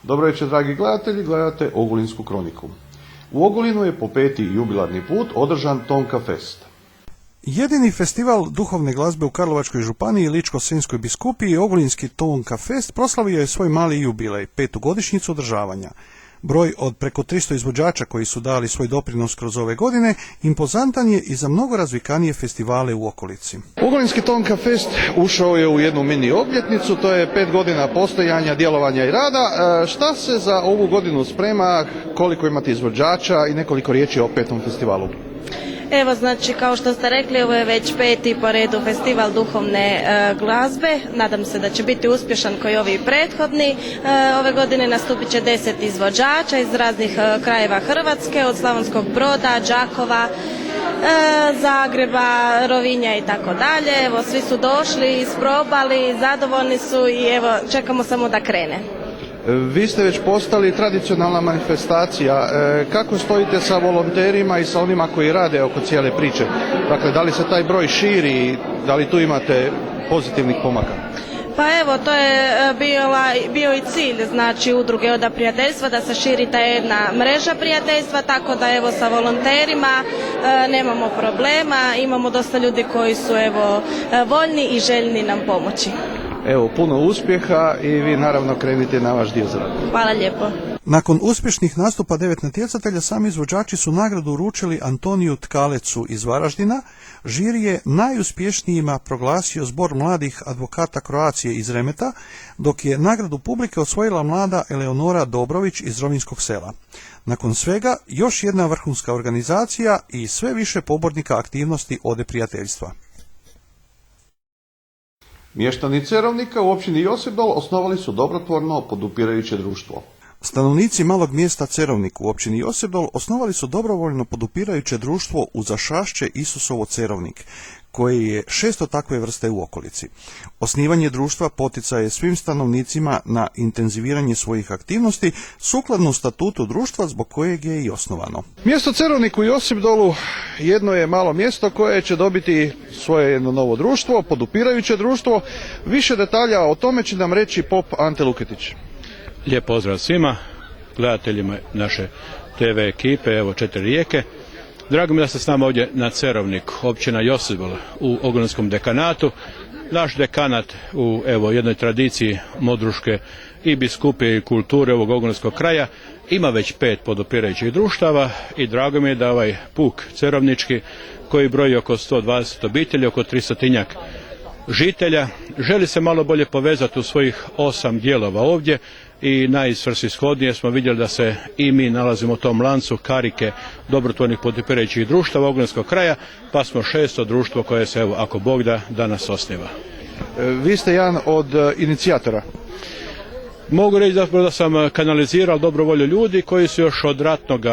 Dobro večer, dragi gledatelji, gledate Ogulinsku kroniku. U Ogulinu je po 5. jubilarni put održan Tonka Fest. Jedini festival duhovne glazbe u Karlovačkoj županiji i Ličko-senjskoj biskupiji, Ogulinski Tonka Fest, proslavio je svoj mali jubilej, 5. godišnjicu održavanja. Broj od preko 300 izvođača koji su dali svoj doprinos kroz ove godine impozantan je i za mnogo razvikanije festivale u okolici. Ogulinski Tonka Fest ušao je u jednu mini obljetnicu, to je 5 godina postojanja, djelovanja i rada. Šta se za ovu godinu sprema, koliko imate izvođača i nekoliko riječi o 5. festivalu? Evo, znači, kao što ste rekli, ovo je već 5. po redu festival duhovne glazbe. Nadam se da će biti uspješan kao i ovi prethodni. Ove godine nastupit će 10 izvođača iz raznih krajeva Hrvatske, od Slavonskog Broda, Đakova, Zagreba, Rovinja i tako dalje. Evo, svi su došli, isprobali, zadovoljni su i evo, čekamo samo da krene. Vi ste već postali tradicionalna manifestacija. Kako stojite sa volonterima i sa onima koji rade oko cijele priče? Dakle, da li se taj broj širi, da li tu imate pozitivnih pomaka? Pa evo, to je bio i cilj, znači, udruge Oda prijateljstva, da se širi ta jedna mreža prijateljstva, tako da evo sa volonterima nemamo problema, imamo dosta ljudi koji su evo voljni i željni nam pomoći. Evo, puno uspjeha i vi naravno krenite na vaš dio zraka. Hvala lijepo. Nakon uspješnih nastupa 9 natjecatelja, sami izvođači su nagradu uručili Antoniju Tkalecu iz Varaždina. Žiri je najuspješnijima proglasio Zbor mladih advokata Kroacije iz Remeta, dok je nagradu publike osvojila mlada Eleonora Dobrović iz Rovinjskog sela. Nakon svega, još jedna vrhunska organizacija i sve više pobornika aktivnosti Ode prijateljstva. Mještani Cerovnika u općini Josipdol osnovali su dobrotvorno podupirajuće društvo. Stanovnici malog mjesta Cerovnik u općini Josipdol osnovali su dobrovoljno podupirajuće društvo Uzašašće Isusovo Cerovnik, koje je 600 takve vrste u okolici. Osnivanje društva poticaj je svim stanovnicima na intenziviranje svojih aktivnosti sukladno statutu društva zbog kojeg je i osnovano. Mjesto Cerovnik u Josipdolu jedno je malo mjesto koje će dobiti svoje jedno novo društvo, podupirajuće društvo. Više detalja o tome će nam reći pop Ante Luketić. Lijep pozdrav svima, gledateljima naše TV ekipe, evo 4 rijeke. Drago mi da ste s nama ovdje na Cerovnik, općina Josipdol u Ogulinskom dekanatu. Naš dekanat u jednoj tradiciji modruške i biskupije i kulture ovog ogulinskog kraja ima već 5 podupirajućih društava i drago mi je da ovaj puk cerovnički, koji broji oko 120 obitelji, oko 300 žitelja, želi se malo bolje povezati u svojih 8 dijelova ovdje i najsvrsishodnije smo vidjeli da se i mi nalazimo u tom lancu karike dobrotvornih podupirajućih društava Ogulinskog kraja, pa smo 600 društvo koje se, evo, ako Bog da, danas osniva. Vi ste jedan od inicijatora. Mogu reći da sam kanalizirao dobrovolju ljudi koji su još od ratnog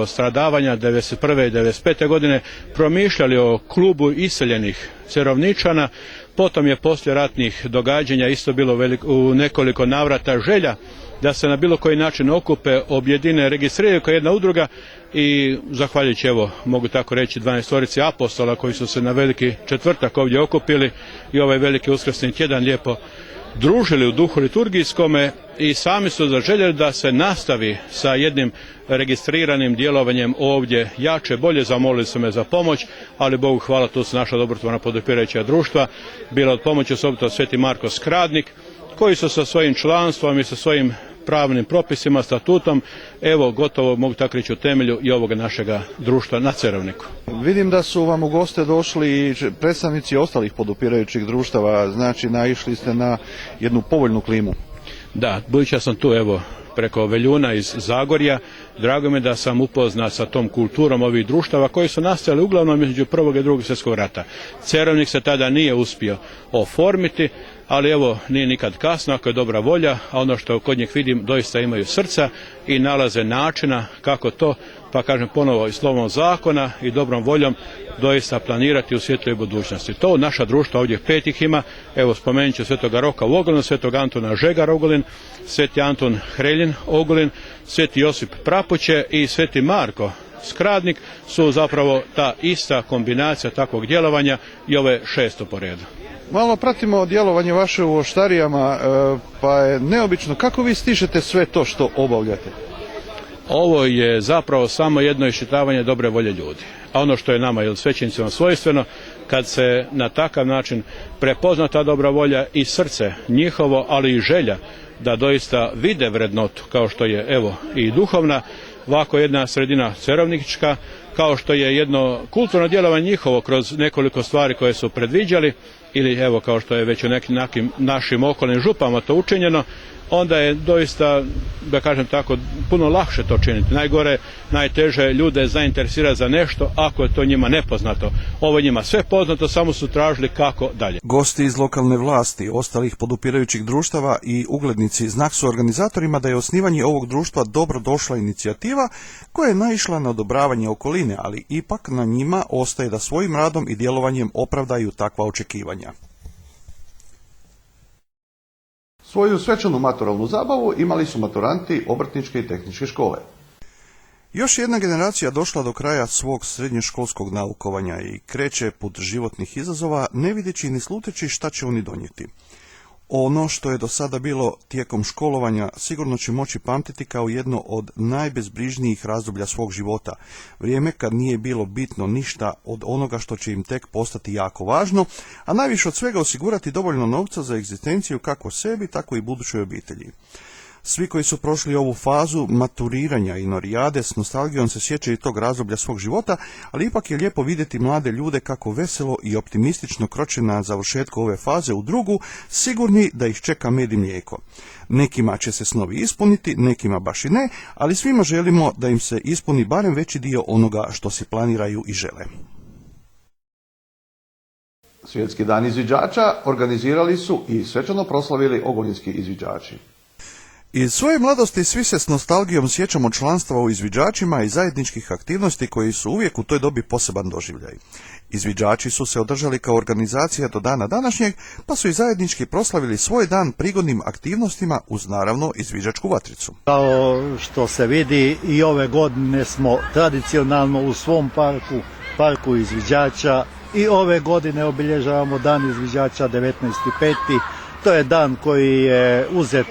stradavanja 1991. i 1995. godine promišljali o klubu iseljenih Cerovničana. Potom je poslije ratnih događanja isto bilo u nekoliko navrata želja da se na bilo koji način okupe, objedine, registriraju kao jedna udruga i zahvaljujući, mogu tako reći, 12 apostola koji su se na veliki četvrtak ovdje okupili i ovaj veliki uskrsni tjedan lijepo družili u duhu liturgijskome i sami su zaželjeli da se nastavi sa jednim registriranim djelovanjem ovdje jače, bolje. Zamolili su me za pomoć, ali Bogu hvala, tu su naša dobrotvorna podupirajuća društva bila od pomoći, osobito Sveti Marko Skradnik, koji su sa svojim članstvom i sa svojim pravnim propisima, statutom, gotovo, mogu tako reći, u temelju i ovoga našega društva na Cerovniku. Vidim da su vam u goste došli i predstavnici ostalih podupirajućih društava, znači naišli ste na jednu povoljnu klimu. Da, budući da sam tu preko Veljuna iz Zagorja, drago mi je da sam upoznat sa tom kulturom ovih društava koji su nastali uglavnom između Prvog i Drugog svjetskog rata. Cerovnik se tada nije uspio oformiti, ali nije nikad kasno ako je dobra volja, a ono što kod njih vidim, doista imaju srca i nalaze načina kako to, pa kažem ponovo, i slovom zakona i dobrom voljom doista planirati u svjetloj budućnosti. To naša društva, ovdje 5 ih ima, spomenut ću Svetoga Roka u Ogulinu, Svetog Antuna Žegar Ogulin, Sveti Antun Hreljin Ogulin, Sveti Josip Prapuće i Sveti Marko Skradnik su zapravo ta ista kombinacija takvog djelovanja i ove 600 po redu. Malo pratimo djelovanje vaše u Oštarijama, pa je neobično kako vi stižete sve to što obavljate. Ovo je zapravo samo jedno iščitavanje dobre volje ljudi. A ono što je nama ili svećenicima svojstveno, kad se na takav način prepozna ta dobra volja i srce njihovo, ali i želja da doista vide vrednotu, kao što je evo i duhovna, ovako jedna sredina cerovnička, kao što je jedno kulturno djelovanje njihovo kroz nekoliko stvari koje su predviđali, ili evo kao što je već u nekim našim okolnim župama to učinjeno, onda je doista, da kažem tako, puno lakše to činiti. Najgore, najteže ljude zainteresira za nešto ako je to njima nepoznato. Ovo je njima sve poznato, samo su tražili kako dalje. Gosti iz lokalne vlasti, ostalih podupirajućih društava i uglednici znak su organizatorima da je osnivanje ovog društva dobro došla inicijativa koja je naišla na odobravanje okoline, ali ipak na njima ostaje da svojim radom i djelovanjem opravdaju takva očekivanja. Svoju svečanu maturalnu zabavu imali su maturanti Obrtničke i tehničke škole. Još jedna generacija došla do kraja svog srednjoškolskog naukovanja i kreće put životnih izazova, ne videći ni sluteći šta će oni donijeti. Ono što je do sada bilo tijekom školovanja sigurno će moći pamtiti kao jedno od najbezbrižnijih razdoblja svog života. Vrijeme kad nije bilo bitno ništa od onoga što će im tek postati jako važno, a najviše od svega osigurati dovoljno novca za egzistenciju kako sebi, tako i budućoj obitelji. Svi koji su prošli ovu fazu maturiranja i norijade s nostalgijom se sjećaju tog razdoblja svog života, ali ipak je lijepo vidjeti mlade ljude kako veselo i optimistično kroče na završetku ove faze u drugu, sigurni da ih čeka med i mlijeko. Nekima će se snovi ispuniti, nekima baš i ne, ali svima želimo da im se ispuni barem veći dio onoga što si planiraju i žele. Svjetski dan izviđača organizirali su i svečano proslavili ogulinski izviđači. Iz svoje mladosti svi se s nostalgijom sjećamo članstva u izviđačima i zajedničkih aktivnosti koji su uvijek u toj dobi poseban doživljaj. Izviđači su se održali kao organizacija do dana današnjeg, pa su i zajednički proslavili svoj dan prigodnim aktivnostima uz naravno izviđačku vatricu. Kao što se vidi i ove godine smo tradicionalno u svom parku izviđača i ove godine obilježavamo dan izviđača 19.5. To je dan koji je uzet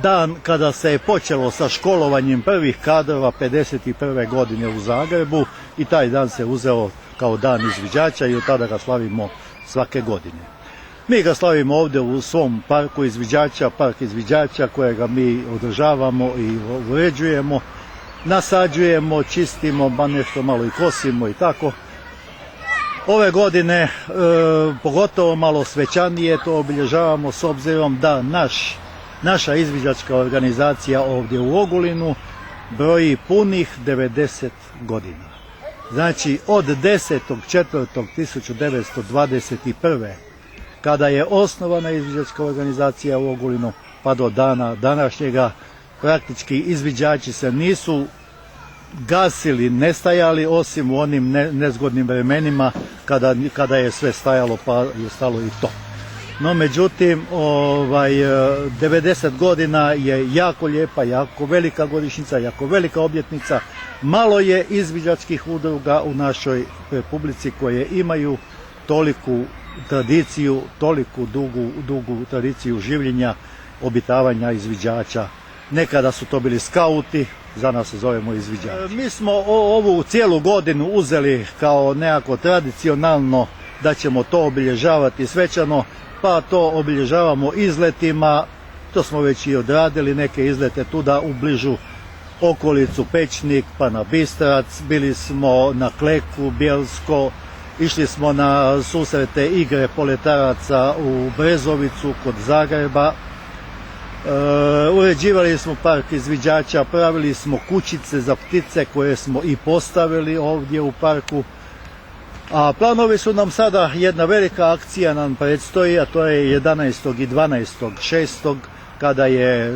dan kada se je počelo sa školovanjem prvih kadrova 51. godine u Zagrebu i taj dan se uzeo kao dan izviđača i od tada ga slavimo svake godine. Mi ga slavimo ovdje u svom parku izviđača, park izviđača kojega mi održavamo i uređujemo, nasađujemo, čistimo, ba nešto malo i kosimo i tako. Ove godine pogotovo malo svečanije to obilježavamo s obzirom da naša izviđačka organizacija ovdje u Ogulinu broji punih 90 godina. Znači od 10.4.1921. kada je osnovana izviđačka organizacija u Ogulinu pa do dana današnjega praktički izviđači se nisu gasili, nestajali osim u onim nezgodnim vremenima kada je sve stajalo pa je stalo i to. No međutim 90 godina je jako lijepa, jako velika godišnjica, jako velika obljetnica. Malo je izviđačkih udruga u našoj republici koje imaju toliku tradiciju, toliku dugu tradiciju življenja, obitavanja izviđača. Nekada su to bili skauti, za nas se zovemo izviđači. Mi smo ovu cijelu godinu uzeli kao nekako tradicionalno da ćemo to obilježavati svečano, pa to obilježavamo izletima, to smo već i odradili neke izlete tuda u bližu okolicu Pečnik, pa na Bistrac, bili smo na Kleku, Bjelsko, išli smo na susrete igre poletaraca u Brezovicu kod Zagreba. Uređivali smo park izviđača, pravili smo kućice za ptice koje smo i postavili ovdje u parku. A planovi su nam sada, jedna velika akcija nam predstoji, a to je 11. i 12.6. kada je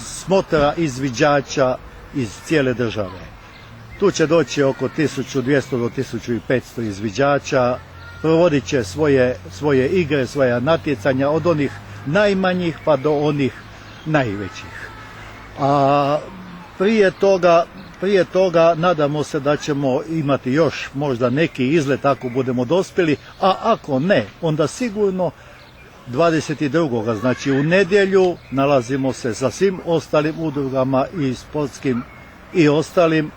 smotra izviđača iz cijele države. Tu će doći oko 1200 do 1500 izviđača, provodit će svoje igre, svoja natjecanja od onih najmanjih pa do onih najvećih. A prije toga prije toga nadamo se da ćemo imati još možda neki izlet ako budemo dospjeli, a ako ne, onda sigurno 22. znači u nedjelju nalazimo se sa svim ostalim udrugama i sportskim i ostalim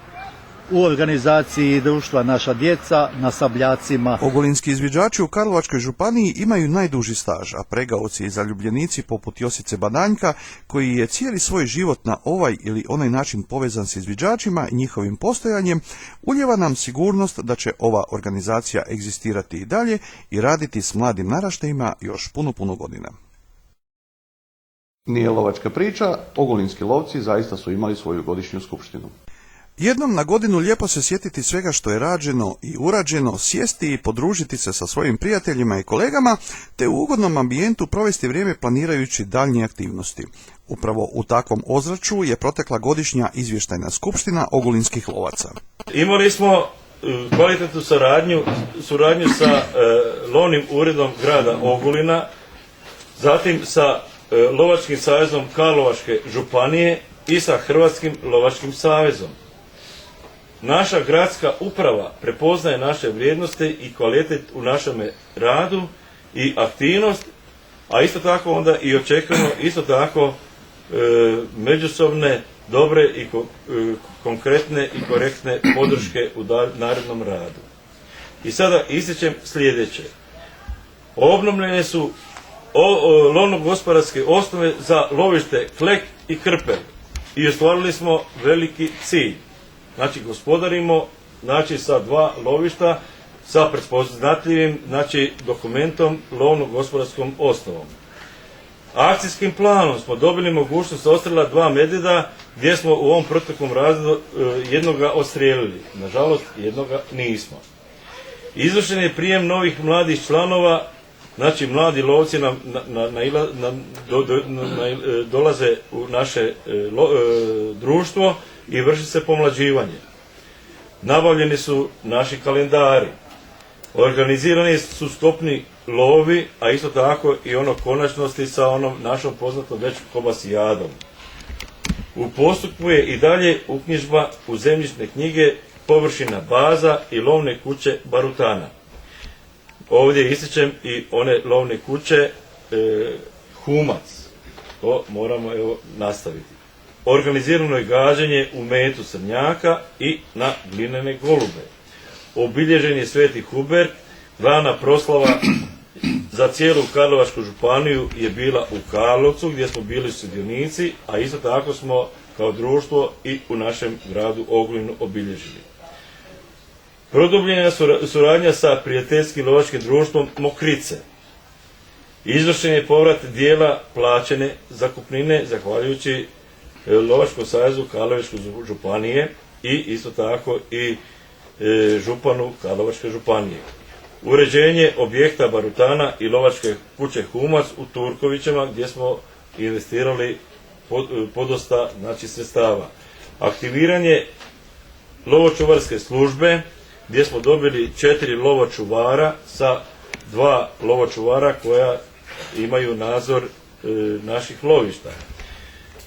u organizaciji društva Naša djeca na Sabljacima. Ogulinski izviđači u Karlovačkoj županiji imaju najduži staž, a pregaoci i zaljubljenici poput Josice Badanjka, koji je cijeli svoj život na ovaj ili onaj način povezan s izviđačima i njihovim postojanjem, ulijeva nam sigurnost da će ova organizacija egzistirati i dalje i raditi s mladim naraštajima još puno godina. Nije lovačka priča, ogulinski lovci zaista su imali svoju godišnju skupštinu. Jednom na godinu lijepo se sjetiti svega što je rađeno i urađeno, sjesti i podružiti se sa svojim prijateljima i kolegama, te u ugodnom ambijentu provesti vrijeme planirajući daljnje aktivnosti. Upravo u takvom ozračju je protekla godišnja izvještajna skupština ogulinskih lovaca. Imali smo kvalitetnu suradnju sa lovnim uredom grada Ogulina, zatim sa Lovačkim savezom Karlovačke županije i sa Hrvatskim lovačkim savezom. Naša gradska uprava prepoznaje naše vrijednosti i kvalitet u našem radu i aktivnost, a isto tako onda i očekujemo isto tako međusobne, dobre i konkretne i korektne podrške u narednom radu. I sada ističem sljedeće. Obnovljene su lovno-gospodarske osnove za lovište Klek i Krpelj i ostvarili smo veliki cilj. Znači, gospodarimo sa 2 lovišta sa prepoznatljivim dokumentom lovno-gospodarskom osnovom. Akcijskim planom smo dobili mogućnost odstrela 2 medvjeda gdje smo u ovom proteklom razdoblju jednoga odstrijelili. Nažalost, jednoga nismo. Izvršen je prijem novih mladih članova, znači mladi lovci dolaze u naše društvo i vrši se pomlađivanje. Nabavljeni su naši kalendari, organizirani su stopni lovi, a isto tako i konačnosti sa onom našom poznatom već kobasijadom. U postupku je i dalje uknjižba u zemljišne knjige površina baza i lovne kuće Barutana. Ovdje ističem i one lovne kuće Humac. To moramo nastaviti. Organizirano je gađanje u metu srnjaka i na glinene golube. Obilježen je Sveti Hubert, glavna proslava za cijelu Karlovačku županiju je bila u Karlovcu gdje smo bili sudionici, a isto tako smo kao društvo i u našem gradu Ogulinu obilježili. Produbljena suradnja sa prijateljskim lovačkim društvom Mokrice. Izvršen je povrat dijela plaćene zakupnine zahvaljujući Lovačkom savezu Karlovačke županije i isto tako i županu Karlovačke županije. Uređenje objekta Barutana i lovačke kuće Humac u Turkovićima gdje smo investirali podosta sredstava. Aktiviranje lovočuvarske službe gdje smo dobili 4 lovočuvara sa 2 lovočuvara koja imaju nadzor naših lovišta.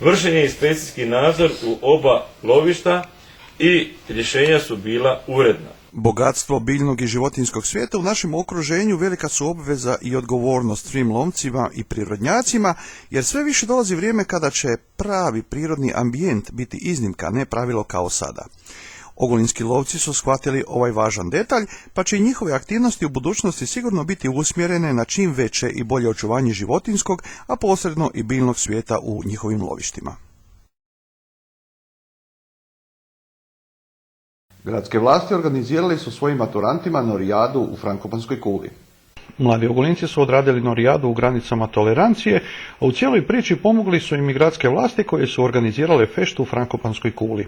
Vršen je inspekcijski nadzor u oba lovišta i rješenja su bila uredna. Bogatstvo biljnog i životinjskog svijeta u našem okruženju velika su obveza i odgovornost svim lovcima i prirodnjacima, jer sve više dolazi vrijeme kada će pravi prirodni ambijent biti iznimka, ne pravilo kao sada. Ogulinski lovci su shvatili ovaj važan detalj, pa će i njihove aktivnosti u budućnosti sigurno biti usmjerene na čim veće i bolje očuvanje životinjskog, a posredno i biljnog svijeta u njihovim lovištima. Gradske vlasti organizirali su svojim maturantima norijadu u Frankopanskoj kuli. Mladi Ogulinci su odradili norijadu u granicama tolerancije, a u cijeloj priči pomogli su im i gradske vlasti koje su organizirale feštu u Frankopanskoj kuli.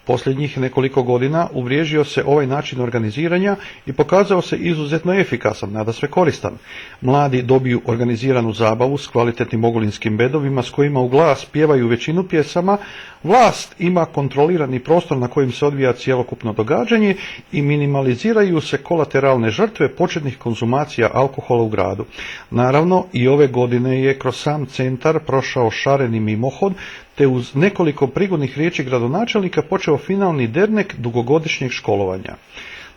Posljednjih nekoliko godina uvriježio se ovaj način organiziranja i pokazao se izuzetno efikasan, nadasve koristan. Mladi dobiju organiziranu zabavu s kvalitetnim ogulinskim bedovima s kojima u glas pjevaju većinu pjesama, vlast ima kontrolirani prostor na kojem se odvija cjelokupno događanje i minimaliziraju se kolateralne žrtve početnih konzumacija alkohola u gradu. Naravno, i ove godine je kroz sam centar prošao šareni mimohod, te uz nekoliko prigodnih riječi gradonačelnika počeo finalni dernek dugogodišnjeg školovanja.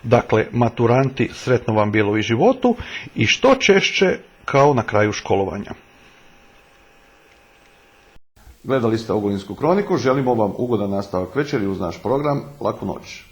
Dakle, maturanti, sretno vam bilo i životu i što češće kao na kraju školovanja. Gledali ste Ogulinsku kroniku, želimo vam ugodan nastavak večeri uz naš program. Laku noć.